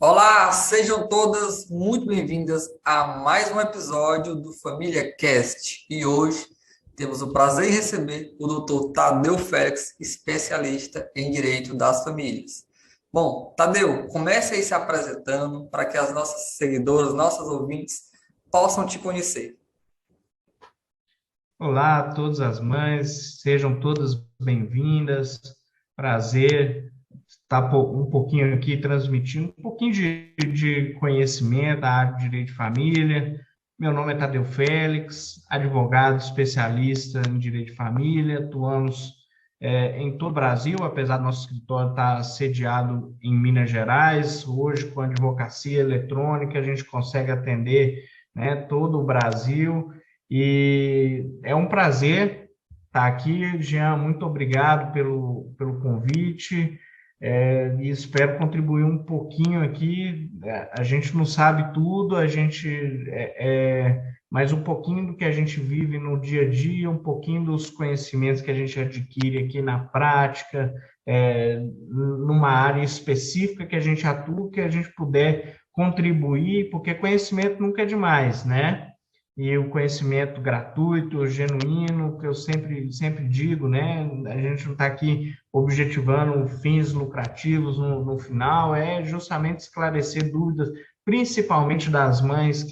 Olá, sejam todas muito bem-vindas a mais um episódio do Família Cast. E hoje temos o prazer em receber o Dr. Tadeu Félix, especialista em direito das famílias. Bom, Tadeu, comece aí se apresentando para que as nossas seguidoras, nossas ouvintes possam te conhecer. Olá a todas as mães, sejam todas bem-vindas. Prazer estar um pouquinho aqui transmitindo um pouquinho de conhecimento da área de direito de família. Meu nome é Tadeu Félix, advogado especialista em direito de família. Atuamos em todo o Brasil, apesar do nosso escritório estar sediado em Minas Gerais. Hoje, com a advocacia eletrônica, a gente consegue atender, né, todo o Brasil. E é um prazer estar aqui, Jean. Muito obrigado pelo convite. E espero contribuir um pouquinho aqui. A gente não sabe tudo, mas um pouquinho do que a gente vive no dia a dia, um pouquinho dos conhecimentos que a gente adquire aqui na prática, numa área específica que a gente atua, que a gente puder contribuir, porque conhecimento nunca é demais, né? E o conhecimento gratuito, genuíno, que eu sempre digo, né? A gente não está aqui objetivando fins lucrativos no final, é justamente esclarecer dúvidas, principalmente das mães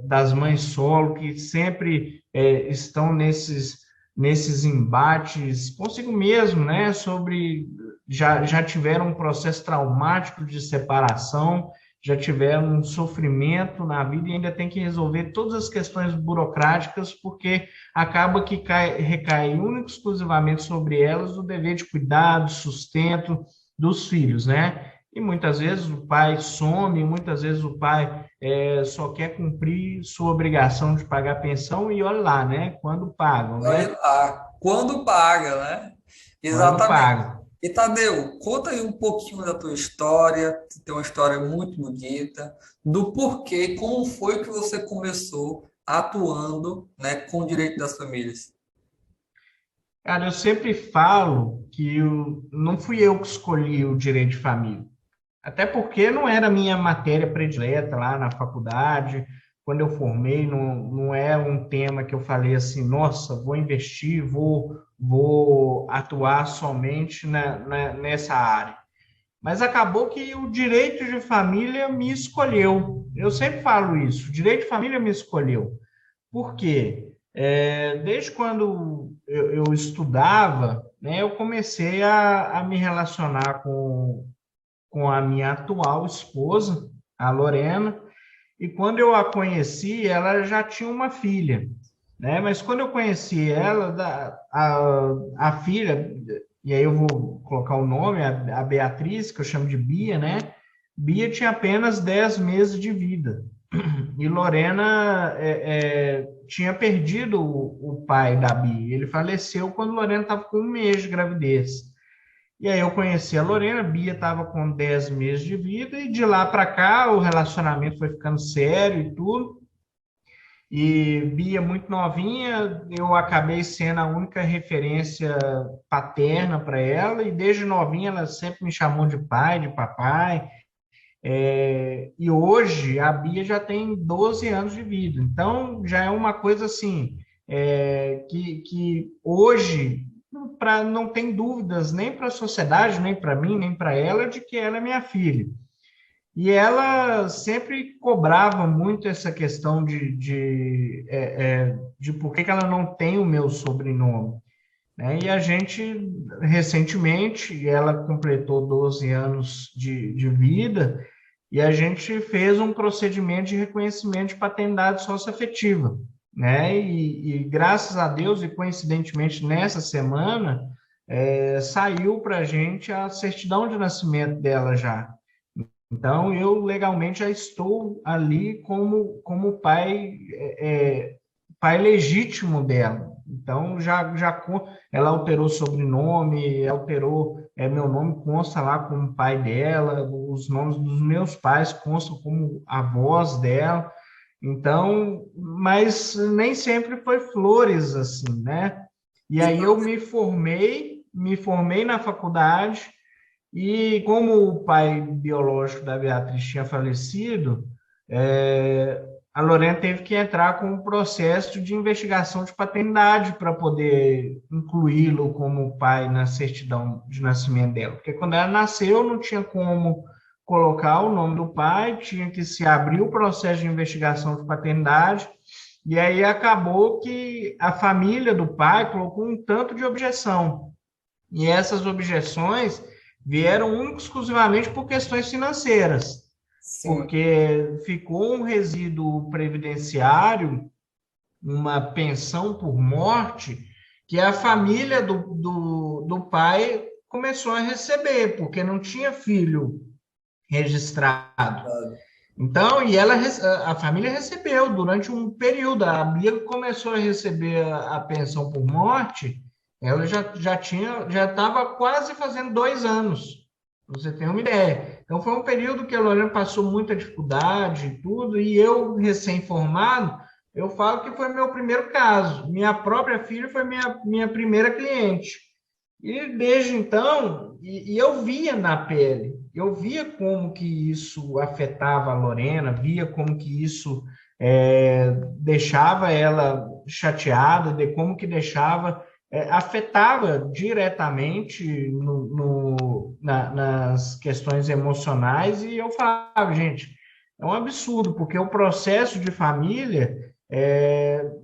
das mães solo, que sempre estão nesses embates consigo mesmo, né? Já tiveram um processo traumático de separação, já tiveram um sofrimento na vida e ainda tem que resolver todas as questões burocráticas, porque acaba que recai único e exclusivamente sobre elas o dever de cuidado, sustento dos filhos, né? E muitas vezes o pai some, muitas vezes o pai só quer cumprir sua obrigação de pagar pensão e olha lá, né? Quando pagam, Olha né? lá, quando paga, né? Quando Exatamente. pagam. E Tadeu, conta aí um pouquinho da tua história, que tem uma história muito bonita, do porquê, como foi que você começou atuando, né, com o direito das famílias. Cara, eu sempre falo que não fui eu que escolhi o direito de família. Até porque não era a minha matéria predileta lá na faculdade. Quando eu formei, não é um tema que eu falei assim, nossa, vou investir, vou atuar somente nessa área. Mas acabou que o direito de família me escolheu. Eu sempre falo isso, o direito de família me escolheu. Por quê? Desde quando eu estudava, né, eu comecei a me relacionar com a minha atual esposa, a Lorena, e quando eu a conheci, ela já tinha uma filha, né? Mas quando eu conheci ela, a filha, e aí eu vou colocar o nome, a Beatriz, que eu chamo de Bia, né? Bia tinha apenas 10 meses de vida. E Lorena tinha perdido o pai da Bia. Ele faleceu quando Lorena estava com 1 mês de gravidez. E aí eu conheci a Lorena, a Bia estava com 10 meses de vida, e de lá para cá o relacionamento foi ficando sério e tudo. E Bia muito novinha, eu acabei sendo a única referência paterna para ela, e desde novinha ela sempre me chamou de pai, de papai. E hoje a Bia já tem 12 anos de vida, então já é uma coisa assim, que hoje não tem dúvidas nem para a sociedade, nem para mim, nem para ela, de que ela é minha filha. E ela sempre cobrava muito essa questão de por que ela não tem o meu sobrenome, né? E a gente, recentemente, ela completou 12 anos de vida, e a gente fez um procedimento de reconhecimento de paternidade socioafetiva, né? E graças a Deus, e coincidentemente nessa semana, saiu para a gente a certidão de nascimento dela já. Então, eu legalmente já estou ali como pai, pai legítimo dela. Então, ela alterou o sobrenome, alterou, meu nome consta lá como pai dela, os nomes dos meus pais constam como avós dela. Então, mas nem sempre foi flores assim, né? E E aí eu me formei na faculdade, E como o pai biológico da Beatriz tinha falecido, é, a Lorena teve que entrar com um processo de investigação de paternidade para poder incluí-lo como pai na certidão de nascimento dela. Porque quando ela nasceu, não tinha como colocar o nome do pai, tinha que se abrir o processo de investigação de paternidade, e aí acabou que a família do pai colocou um tanto de objeção. E essas objeções vieram única e exclusivamente por questões financeiras, Sim, porque ficou um resíduo previdenciário, uma pensão por morte, que a família do pai começou a receber, porque não tinha filho registrado. verdade. Então, a família recebeu durante um período. A Bia começou a receber a pensão por morte, ela já estava quase fazendo 2 anos, para você ter uma ideia. Então, foi um período que a Lorena passou muita dificuldade e tudo, e eu, recém-formado, eu falo que foi meu primeiro caso. Minha própria filha foi minha primeira cliente. E desde então, eu via na pele, eu via como que isso afetava a Lorena, via como que isso deixava ela chateada, de como que afetava diretamente nas questões emocionais, e eu falava, gente, é um absurdo, porque o processo de família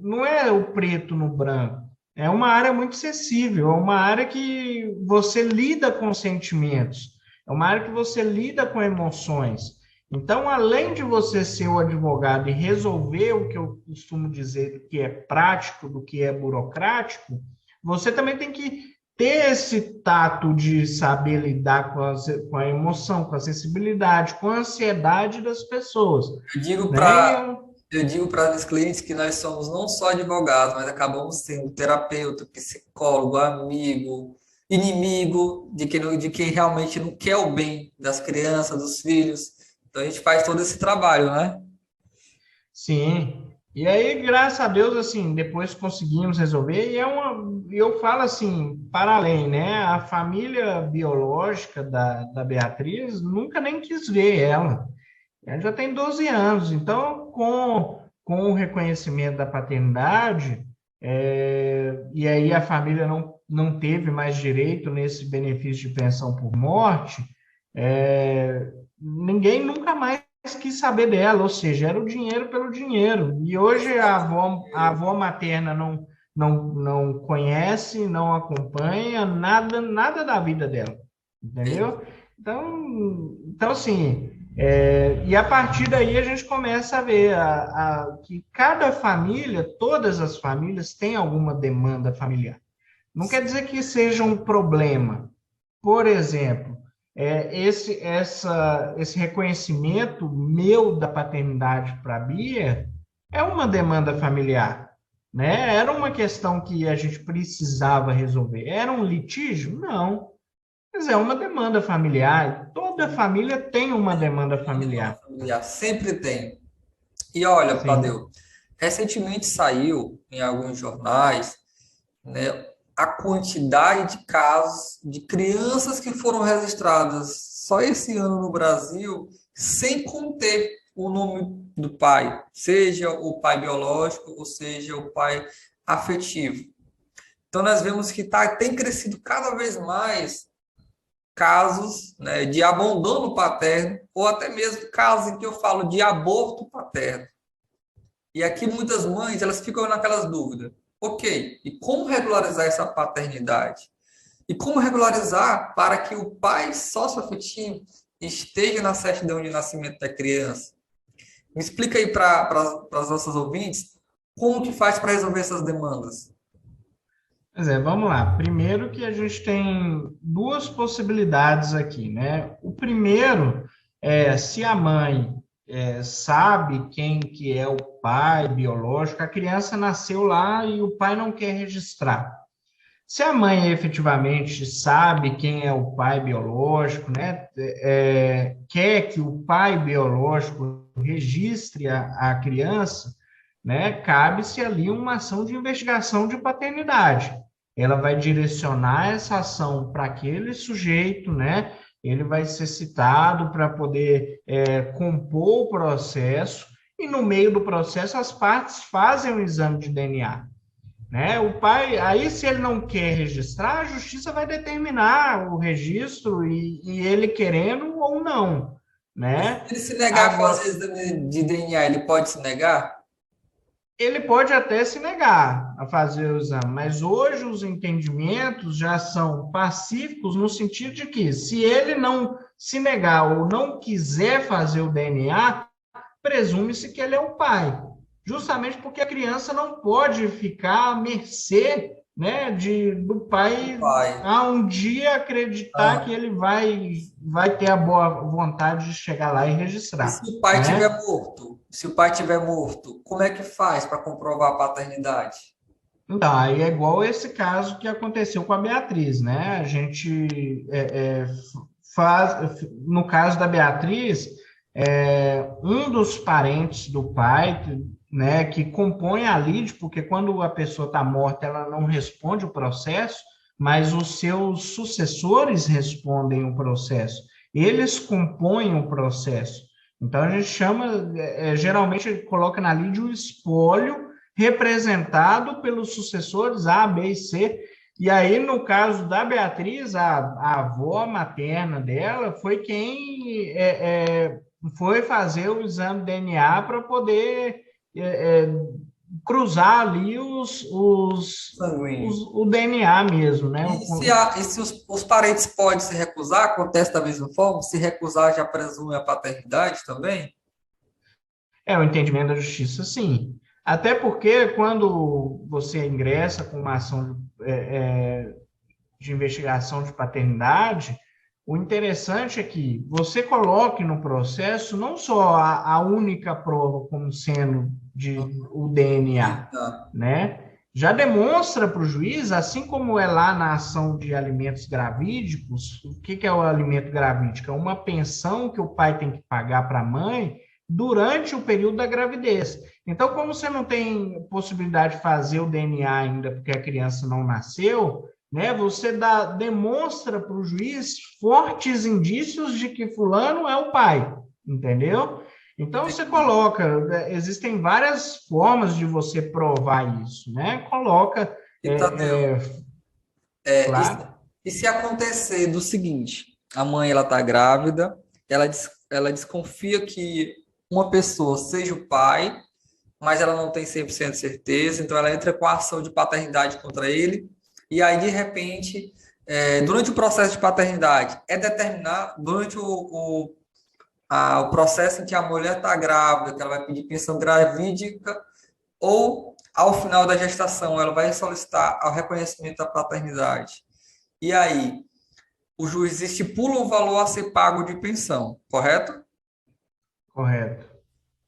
não é o preto no branco, é uma área muito sensível, é uma área que você lida com sentimentos, é uma área que você lida com emoções. Então, além de você ser o advogado e resolver o que eu costumo dizer do que é prático, do que é burocrático, você também tem que ter esse tato de saber lidar com a emoção, com a sensibilidade, com a ansiedade das pessoas, Eu digo né? para eu digo para os clientes que nós somos não só advogados, mas acabamos sendo terapeuta, psicólogo, amigo, inimigo de quem realmente não quer o bem das crianças, dos filhos. Então a gente faz todo esse trabalho, né? Sim. E aí, graças a Deus, assim, depois conseguimos resolver. Eu falo assim, para além, né? A família biológica da Beatriz nunca nem quis ver ela. Ela já tem 12 anos. Então, com o reconhecimento da paternidade, e aí a família não teve mais direito nesse benefício de pensão por morte, ninguém nunca mais quis saber dela, ou seja, era o dinheiro pelo dinheiro. E hoje a avó materna não conhece, não acompanha nada da vida dela, entendeu? Então assim, e a partir daí a gente começa a ver que cada família, todas as famílias têm alguma demanda familiar. Não quer dizer que seja um problema. Por exemplo, esse reconhecimento meu da paternidade para a Bia é uma demanda familiar, né? Era uma questão que a gente precisava resolver. Era um litígio? Não. Mas é uma demanda familiar. Toda família tem uma demanda Uma demanda familiar. familiar, sempre tem. E olha, Sim. Tadeu, recentemente saiu em alguns jornais, né, a quantidade de casos de crianças que foram registradas só esse ano no Brasil sem conter o nome do pai, seja o pai biológico ou seja o pai afetivo. Então nós vemos que tem crescido cada vez mais casos, né, de abandono paterno ou até mesmo casos em que eu falo de aborto paterno. E aqui muitas mães, elas ficam naquelas dúvidas. Ok, e como regularizar essa paternidade? E como regularizar para que o pai socioafetivo esteja na certidão de nascimento da criança? Me explica aí para as nossas ouvintes como que faz para resolver essas demandas. Pois é, vamos lá. Primeiro que a gente tem duas possibilidades aqui, né? O primeiro é se a mãe sabe quem que é o pai biológico, a criança nasceu lá e o pai não quer registrar. Se a mãe efetivamente sabe quem é o pai biológico, né, quer que o pai biológico registre a criança, né, cabe-se ali uma ação de investigação de paternidade. Ela vai direcionar essa ação para aquele sujeito, né, ele vai ser citado para poder compor o processo, e no meio do processo as partes fazem o exame de DNA. Né? O pai, aí se ele não quer registrar, a justiça vai determinar o registro e ele querendo ou não, Se né? ele se negar a Agora, fazer exame de DNA, ele pode se negar? ele pode até se negar a fazer o exame, mas hoje os entendimentos já são pacíficos no sentido de que, se ele não se negar ou não quiser fazer o DNA, presume-se que ele é o pai, justamente porque a criança não pode ficar à mercê, né, do O pai pai. a um dia acreditar que Aham. ele vai ter a boa vontade de chegar lá e E registrar, se o pai tiver né? morto? Se o pai tiver morto, como é que faz para comprovar a paternidade? Então, aí é igual esse caso que aconteceu com a Beatriz, né? A gente faz, no caso da Beatriz, um dos parentes do pai, né, que compõe a lide, porque quando a pessoa está morta, ela não responde o processo, mas os seus sucessores respondem o processo. Eles compõem o processo. Então, a gente chama, geralmente, coloca na lide o espólio representado pelos sucessores A, B e C. E aí, no caso da Beatriz, a avó materna dela foi quem foi fazer o exame de DNA para poder cruzar ali Sanguíneo. o DNA mesmo, né? E se os parentes podem se recusar, acontece da mesma forma? Se recusar, já presume a paternidade também? O entendimento da justiça, sim. Até porque quando você ingressa com uma ação de investigação de paternidade, o interessante é que você coloque no processo não só a única prova como sendo o DNA, Tá. né? Já demonstra para o juiz, assim como é lá na ação de alimentos gravídicos, o que é o alimento gravídico? É uma pensão que o pai tem que pagar para a mãe durante o período da gravidez. Então, como você não tem possibilidade de fazer o DNA ainda porque a criança não nasceu, né? Você demonstra para o juiz fortes indícios de que fulano é o pai, entendeu? Então você coloca, existem várias formas de você provar isso, né? Coloca, E Tadeu, e, se claro, e se acontecer do seguinte, a mãe ela tá grávida, ela desconfia que uma pessoa seja o pai, mas ela não tem 100% de certeza, então ela entra com a ação de paternidade contra ele, e aí, de repente, durante o processo de paternidade, é determinar, durante o processo em que a mulher está grávida, que ela vai pedir pensão gravídica, ou ao final da gestação, ela vai solicitar o reconhecimento da paternidade. E aí, o juiz estipula o valor a ser pago de pensão, correto? correto.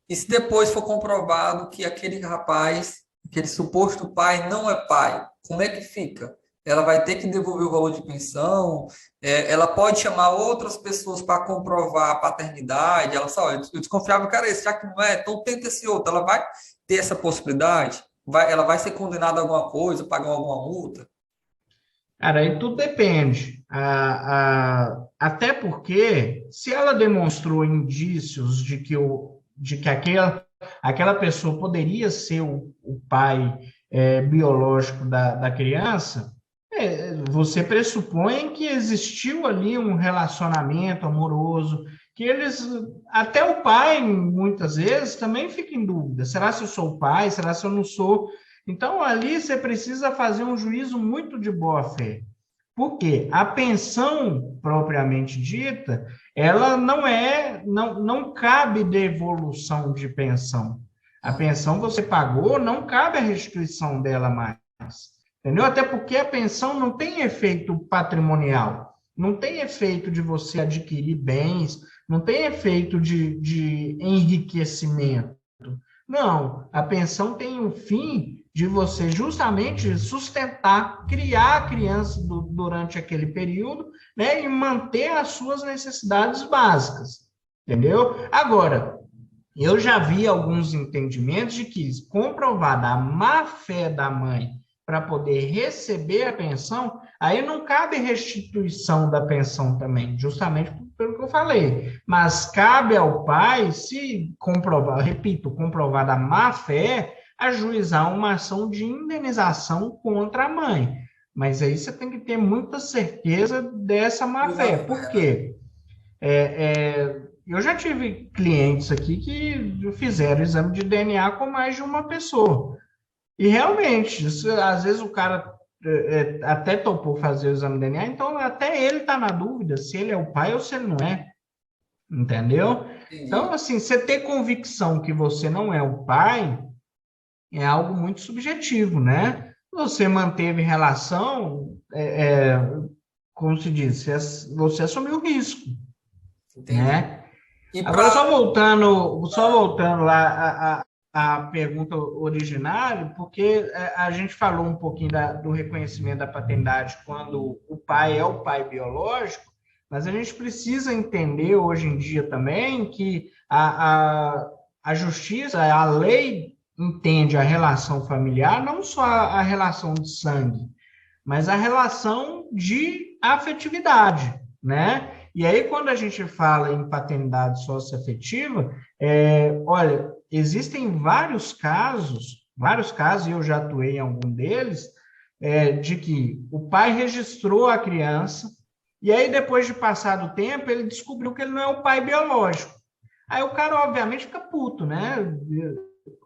E se depois for comprovado que aquele rapaz, aquele suposto pai, não é pai, como é que fica? Ela vai ter que devolver o valor de pensão, ela pode chamar outras pessoas para comprovar a paternidade, ela só, eu desconfiava que era esse, já que não é, então tenta esse outro, ela vai ter essa possibilidade? Ela vai ser condenada a alguma coisa, pagar alguma multa? Cara, aí tudo depende. Até porque, se ela demonstrou indícios de que aquela pessoa poderia ser o pai biológico da criança, você pressupõe que existiu ali um relacionamento amoroso, que até o pai, muitas vezes, também fica em dúvida. Será se eu sou o pai? Será se eu não sou? Então, ali você precisa fazer um juízo muito de boa-fé. Por quê? A pensão propriamente dita, ela não cabe devolução de pensão. A pensão você pagou, não cabe a restituição dela mais. Entendeu? Até porque a pensão não tem efeito patrimonial, não tem efeito de você adquirir bens, não tem efeito de enriquecimento. Não, a pensão tem um fim de você justamente sustentar, criar a criança durante aquele período, né, e manter as suas necessidades básicas, entendeu? Agora, eu já vi alguns entendimentos de que, comprovada a má fé da mãe para poder receber a pensão, Aí não cabe restituição da pensão também, justamente pelo que eu falei. Mas cabe ao pai, se comprovar, repito, comprovada a má-fé, ajuizar uma ação de indenização contra a mãe. Mas aí você tem que ter muita certeza dessa De uma má-fé. Por fé, né? quê? Eu já tive clientes aqui que fizeram exame de DNA com mais de uma pessoa. E realmente, às vezes o cara até topou fazer o exame de DNA, então até ele está na dúvida se ele é o pai ou se ele não é, entendeu? Então, Entendi. assim, você ter convicção que você não é o pai é algo muito subjetivo, né? Você manteve relação, como se diz, você assumiu o risco, Entendi. né? E para. Agora, só voltando lá à pergunta originária, porque a gente falou um pouquinho do reconhecimento da paternidade quando o pai é o pai biológico, mas a gente precisa entender hoje em dia também que a justiça, a lei entende a relação familiar, não só a relação de sangue, mas a relação de afetividade, né? E aí, quando a gente fala em paternidade socioafetiva, olha, existem vários casos, e eu já atuei em algum deles, de que o pai registrou a criança, e aí, depois de passar do tempo, ele descobriu que ele não é o pai biológico. Aí o cara, obviamente, fica puto, né?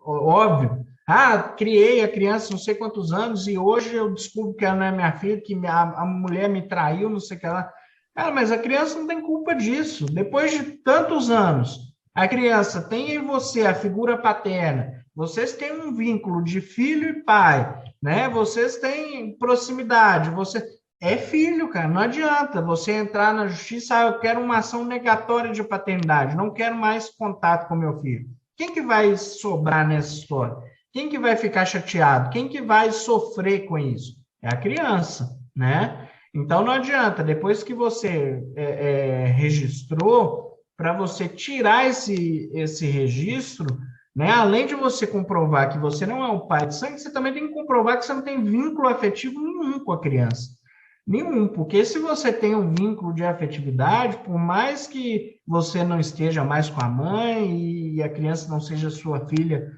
Óbvio. Ah, criei a criança não sei quantos anos e hoje eu descubro que ela não é minha filha, que a mulher me traiu, não sei o que lá. Cara, mas a criança não tem culpa disso. Depois de tantos anos, a criança tem em você a figura paterna, vocês têm um vínculo de filho e pai, né? Vocês têm proximidade, você é filho, cara, não adianta você entrar na justiça, eu quero uma ação negatória de paternidade, não quero mais contato com meu filho. Quem que vai sobrar nessa história? Quem que vai ficar chateado? Quem que vai sofrer com isso? É a criança, né? Então não adianta, depois que você registrou, para você tirar esse registro, né? Além de você comprovar que você não é o pai de sangue, você também tem que comprovar que você não tem vínculo afetivo nenhum com a criança. Nenhum, porque se você tem um vínculo de afetividade, por mais que você não esteja mais com a mãe e a criança não seja sua filha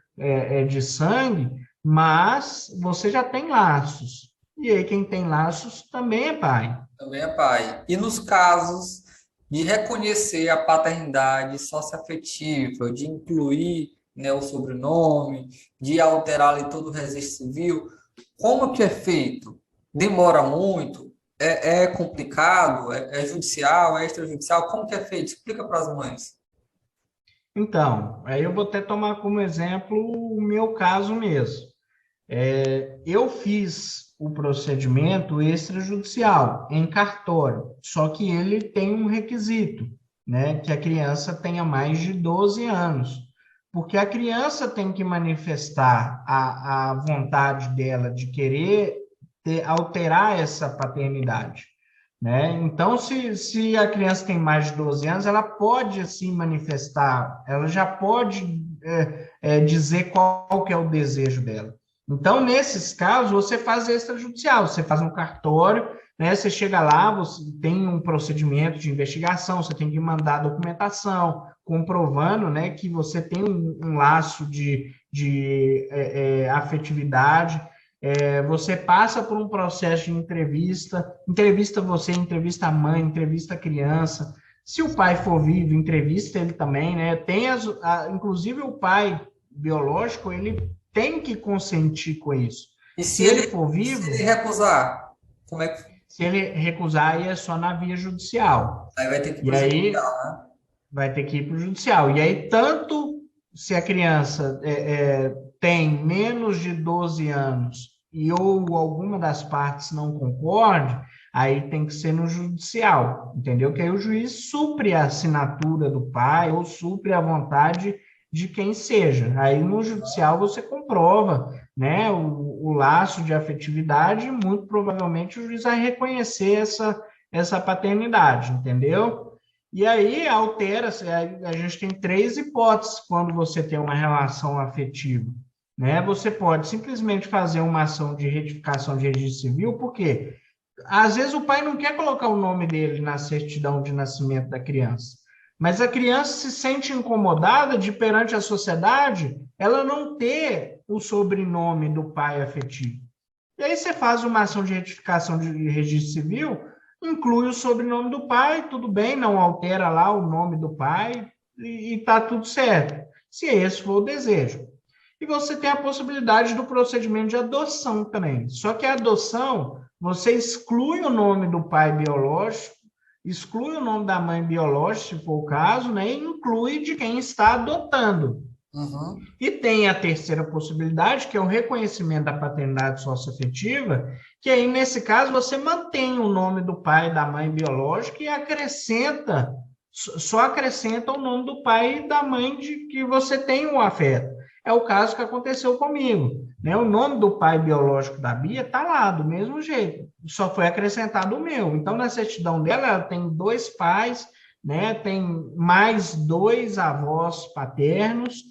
de sangue, mas você já tem laços. E aí quem tem laços também é pai. Também é pai. E nos casos de reconhecer a paternidade socioafetiva, de incluir, né, o sobrenome, de alterar ali todo o registro civil, como que é feito? Demora muito? É complicado? É judicial? É extrajudicial? Como que é feito? Explica para as mães. Então, aí eu vou até tomar como exemplo o meu caso mesmo. Eu fiz o procedimento extrajudicial em cartório, só que ele tem um requisito, né, que a criança tenha mais de 12 anos, porque a criança tem que manifestar a vontade dela de querer alterar essa paternidade, né? Então, se a criança tem mais de 12 anos, ela pode, assim, manifestar, ela já pode dizer qual que é o desejo dela. Então, nesses casos, você faz extrajudicial, você faz um cartório, né? Você chega lá, você tem um procedimento de investigação, você tem que mandar documentação, comprovando, né, que você tem um laço de afetividade. Você passa por um processo de entrevista você, entrevista a mãe, entrevista a criança. Se o pai for vivo, entrevista ele também, né? Inclusive o pai biológico, ele tem que consentir com isso. E Se ele for se ele vivo, recusar, como é que se ele recusar, aí é só na via judicial. aí vai ter que ir E para o aí judicial, né? vai ter que ir para o judicial. E aí, tanto se a criança tem menos de 12 anos e ou alguma das partes não concorde, aí tem que ser no judicial, entendeu? Que aí o juiz supre a assinatura do pai ou supre a vontade de quem seja. Aí no judicial você comprova, né, o laço de afetividade e muito provavelmente o juiz vai reconhecer essa paternidade, entendeu? E aí altera-se, a gente tem três hipóteses quando você tem uma relação afetiva, né? Você pode simplesmente fazer uma ação de retificação de registro civil, por quê? às vezes o pai não quer colocar o nome dele na certidão de nascimento da criança, mas a criança se sente incomodada de, perante a sociedade, ela não ter o sobrenome do pai afetivo. E aí você faz uma ação de retificação de registro civil, inclui o sobrenome do pai, tudo bem, não altera lá o nome do pai e está tudo certo, se esse for o desejo. E você tem a possibilidade do procedimento de adoção também. Só que a adoção, você exclui o nome do pai biológico, exclui o nome da mãe biológica, se for o caso, né? E inclui de quem está adotando. Uhum. E tem a terceira possibilidade, que é o reconhecimento da paternidade socioafetiva, que aí, nesse caso, você mantém o nome do pai e da mãe biológica e acrescenta, só acrescenta o nome do pai e da mãe de que você tem o afeto. É o caso que aconteceu comigo. Né? O nome do pai biológico da Bia está lá, do mesmo jeito. Só foi acrescentado o meu. Então, na certidão dela, ela tem 2 pais, né? Tem mais 2 avós paternos,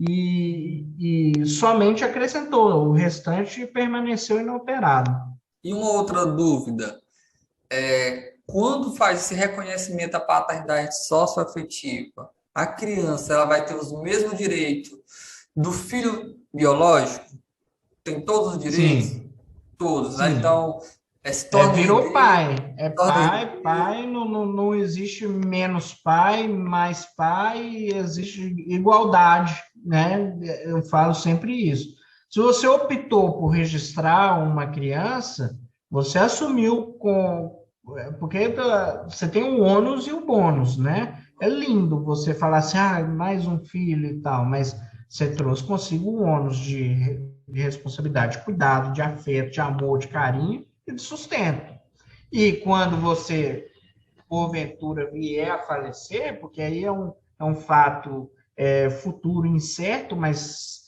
e somente acrescentou, o restante permaneceu inalterado. E uma outra dúvida, quando faz esse reconhecimento da paternidade socioafetiva, a criança ela vai ter os mesmos direitos do filho biológico? Tem todos os direitos? Sim, Todos, né? sim. Então, se torna Virou herdeiro, pai. É torna pai, herdeiro. pai, não, não, não existe menos pai, mais pai, existe igualdade, né? Eu falo sempre isso. Se você optou por registrar uma criança, você assumiu com. Porque você tem o ônus e o bônus, né? É lindo você falar assim, mais um filho e tal, mas você trouxe consigo o ônus de responsabilidade, de cuidado, de afeto, de amor, de carinho e de sustento. E quando você, porventura, vier a falecer, porque aí é um fato futuro incerto, mas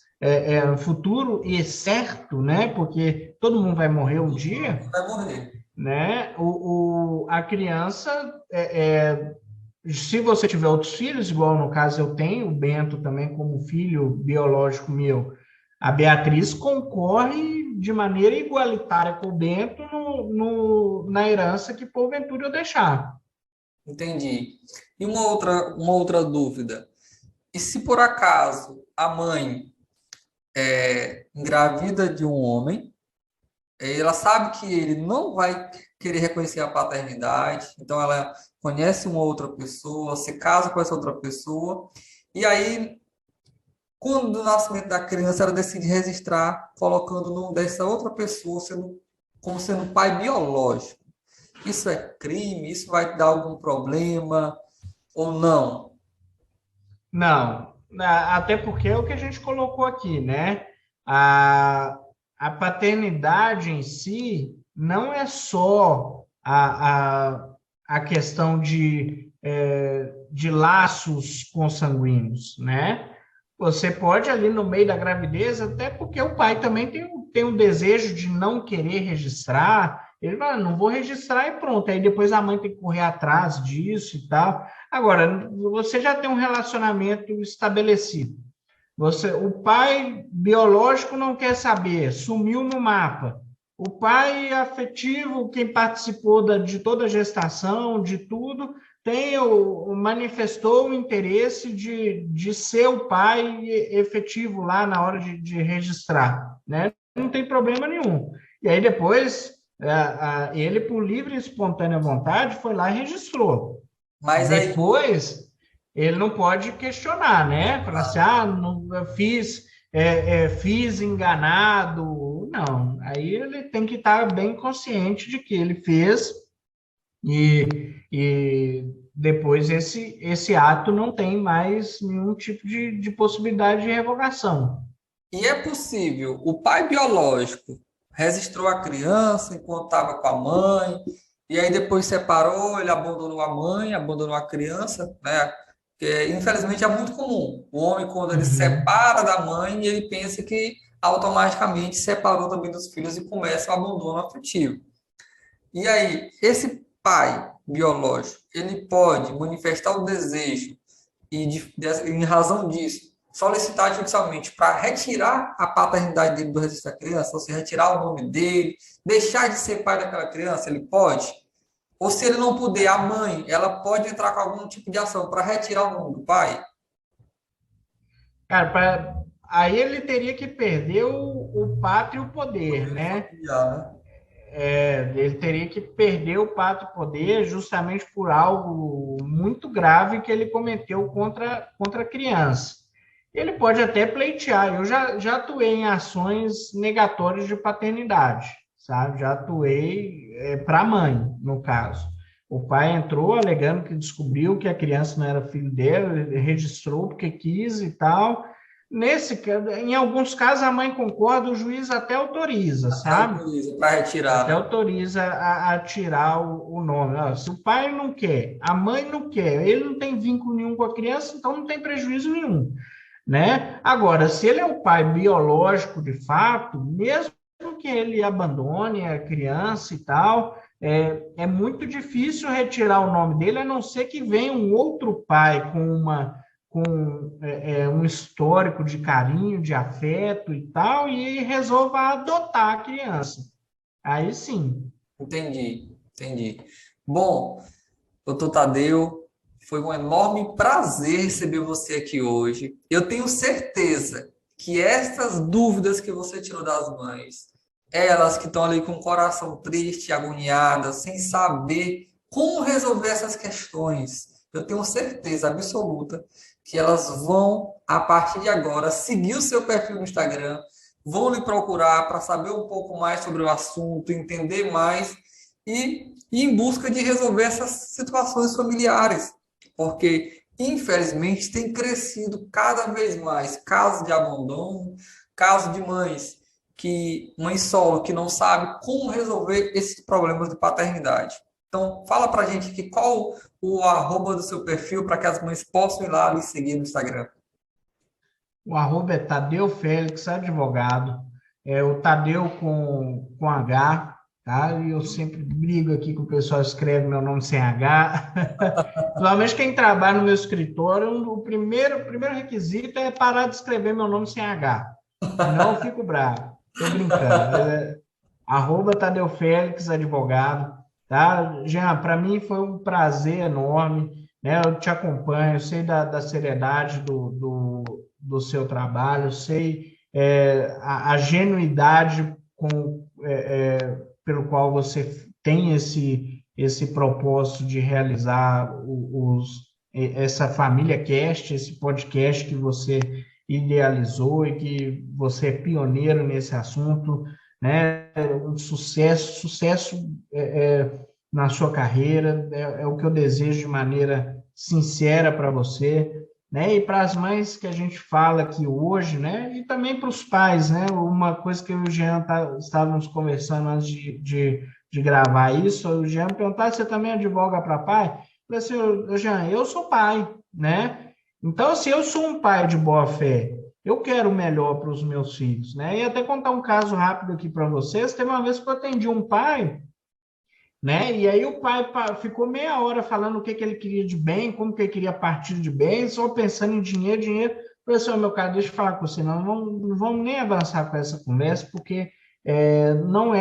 um futuro e certo, né? Porque todo mundo vai morrer um dia, Vai morrer. né? A criança, se você tiver outros filhos, igual no caso eu tenho, o Bento também como filho biológico meu, a Beatriz concorre de maneira igualitária com o Bento na herança que porventura eu deixar. Entendi. E uma outra dúvida. E se por acaso a mãe engravida de um homem, ela sabe que ele não vai querer reconhecer a paternidade, então ela conhece uma outra pessoa, se casa com essa outra pessoa, e aí, quando o nascimento da criança, ela decide registrar, colocando o nome dessa outra pessoa como sendo pai biológico. Isso é crime? Isso vai dar algum problema ou não? Não, até porque é o que a gente colocou aqui, né? A, a paternidade em si não é só a questão de laços consanguíneos, né? Você pode ali no meio da gravidez, até porque o pai também tem um desejo de não querer registrar, ele fala, não vou registrar e pronto. Aí depois a mãe tem que correr atrás disso e tal. Agora, você já tem um relacionamento estabelecido. O pai biológico não quer saber, sumiu no mapa. O pai afetivo, quem participou de toda a gestação, de tudo, manifestou o interesse de ser o pai efetivo lá na hora de registrar, né? Não tem problema nenhum. E aí depois, ele, por livre e espontânea vontade, foi lá e registrou. Mas aí, Depois, ele não pode questionar, né? Falar assim, não, eu fiz enganado. Não, aí ele tem que estar bem consciente de que ele fez e depois esse ato não tem mais nenhum tipo de possibilidade de revogação. e é possível, o pai biológico registrou a criança enquanto estava com a mãe, e aí depois separou, ele abandonou a mãe, abandonou a criança, né? Que, infelizmente é muito comum. O homem, quando ele Uhum. separa da mãe, ele pensa que automaticamente separou também dos filhos e começa o abandono afetivo. E aí, esse pai biológico, ele pode manifestar o desejo e, em razão disso, solicitar judicialmente para retirar a paternidade dele do registro da criança, ou seja, retirar o nome dele, deixar de ser pai daquela criança, ele pode? Ou se ele não puder, a mãe, ela pode entrar com algum tipo de ação para retirar o nome do pai? Cara, aí ele teria que perder o pátrio poder, Poder né? familiar, né? Ele teria que perder o pátrio poder justamente por algo muito grave que ele cometeu contra a criança. Ele pode até pleitear. Eu já atuei em ações negatórias de paternidade, sabe? Já atuei para a mãe, no caso. O pai entrou alegando que descobriu que a criança não era filho dele, ele registrou porque quis e tal. Em alguns casos, a mãe concorda, o juiz até autoriza, Até sabe? autoriza para retirar, Até né? autoriza a tirar o nome. Se o pai não quer, a mãe não quer, ele não tem vínculo nenhum com a criança, então não tem prejuízo nenhum, né? Agora, se ele é o pai biológico de fato, mesmo que ele abandone a criança e tal, é muito difícil retirar o nome dele, a não ser que venha um outro pai com um histórico de carinho, de afeto e tal, e resolva adotar a criança. Aí sim. Entendi, entendi. Bom, doutor Tadeu, foi um enorme prazer receber você aqui hoje. Eu tenho certeza que essas dúvidas que você tirou das mães, elas que estão ali com o coração triste, agoniadas, sem saber como resolver essas questões, eu tenho certeza absoluta que elas vão, a partir de agora, seguir o seu perfil no Instagram, vão lhe procurar para saber um pouco mais sobre o assunto, entender mais e em busca de resolver essas situações familiares, porque infelizmente tem crescido cada vez mais casos de abandono, casos de mães solo que não sabem como resolver esses problemas de paternidade. Então, fala pra gente aqui qual o arroba do seu perfil para que as mães possam ir lá e seguir no Instagram. O arroba é Tadeu Félix, advogado. É o Tadeu com H, tá? E eu sempre brigo aqui que o pessoal escreve meu nome sem H. Principalmente quem trabalha no meu escritório, o primeiro requisito é parar de escrever meu nome sem H. Senão eu fico bravo. Tô brincando. Arroba Tadeu Félix, advogado. Tá? Jean, para mim foi um prazer enorme, né? Eu te acompanho, eu sei da seriedade do seu trabalho, eu sei a genuidade pelo qual você tem esse propósito de realizar essa família cast, esse podcast que você idealizou e que você é pioneiro nesse assunto, né? Um sucesso na sua carreira, é o que eu desejo de maneira sincera para você, né? E para as mães que a gente fala aqui hoje, né? E também para os pais, né? Uma coisa que eu e o Jean estávamos conversando antes de gravar isso, o Jean me perguntou, você também advoga para pai? Eu falei assim, Jean, eu sou pai, né? Então, se eu sou um pai de boa fé, eu quero o melhor para os meus filhos, né? E até contar um caso rápido aqui para vocês. Teve uma vez que eu atendi um pai, né? E aí o pai ficou meia hora falando o que ele queria de bem, como que ele queria partir de bem, só pensando em dinheiro, dinheiro. Eu falei assim, meu cara, deixa eu falar com você, não vamos nem avançar com essa conversa, porque não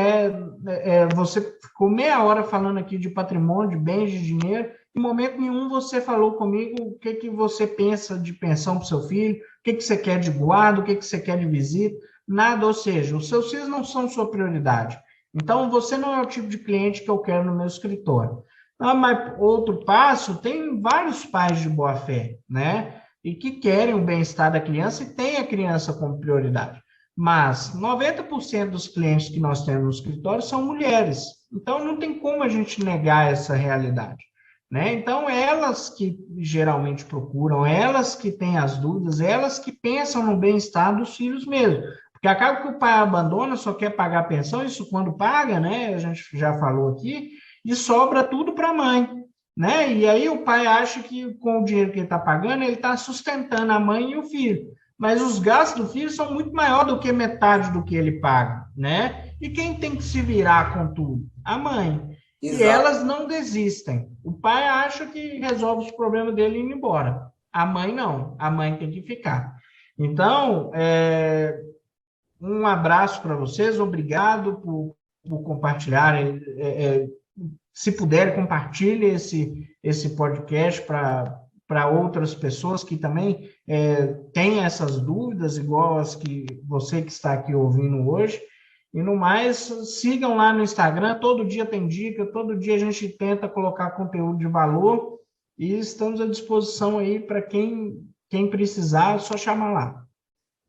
você ficou meia hora falando aqui de patrimônio, de bens, de dinheiro, em momento nenhum você falou comigo o que você pensa de pensão para o seu filho, o que você quer de guarda, o que você quer de visita, nada, ou seja, os seus filhos não são sua prioridade. Então, você não é o tipo de cliente que eu quero no meu escritório. Mas outro passo, tem vários pais de boa fé, né? E que querem o bem-estar da criança e têm a criança como prioridade. Mas 90% dos clientes que nós temos no escritório são mulheres. Então, não tem como a gente negar essa realidade, né? Então, elas que geralmente procuram, elas que têm as dúvidas, elas que pensam no bem-estar dos filhos mesmo. Porque acaba que o pai abandona, só quer pagar a pensão, isso quando paga, né? A gente já falou aqui, e sobra tudo para a mãe, né? E aí o pai acha que com o dinheiro que ele está pagando, ele está sustentando a mãe e o filho. Mas os gastos do filho são muito maior do que metade do que ele paga, né? E quem tem que se virar com tudo? A mãe. E Exato. elas não desistem. O pai acha que resolve os problemas dele indo embora. A mãe não. A mãe tem que ficar. Então, um abraço para vocês, obrigado por compartilharem. Se puderem, compartilhe esse podcast para outras pessoas que também têm essas dúvidas, igual as que você que está aqui ouvindo hoje. E no mais, sigam lá no Instagram, todo dia tem dica, todo dia a gente tenta colocar conteúdo de valor e estamos à disposição aí para quem precisar, é só chamar lá.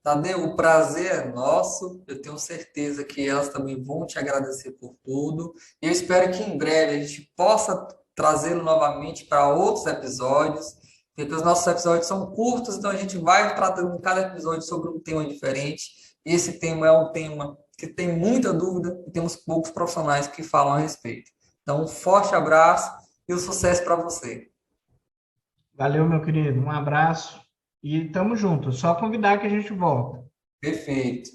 Tadeu, o prazer é nosso. Eu tenho certeza que elas também vão te agradecer por tudo. E eu espero que em breve a gente possa trazê-lo novamente para outros episódios, porque os nossos episódios são curtos, então a gente vai tratando em cada episódio sobre um tema diferente. Esse tema é um tema que tem muita dúvida e temos poucos profissionais que falam a respeito. Então, um forte abraço e um sucesso para você. Valeu, meu querido, um abraço e tamo junto. Só convidar que a gente volta. Perfeito.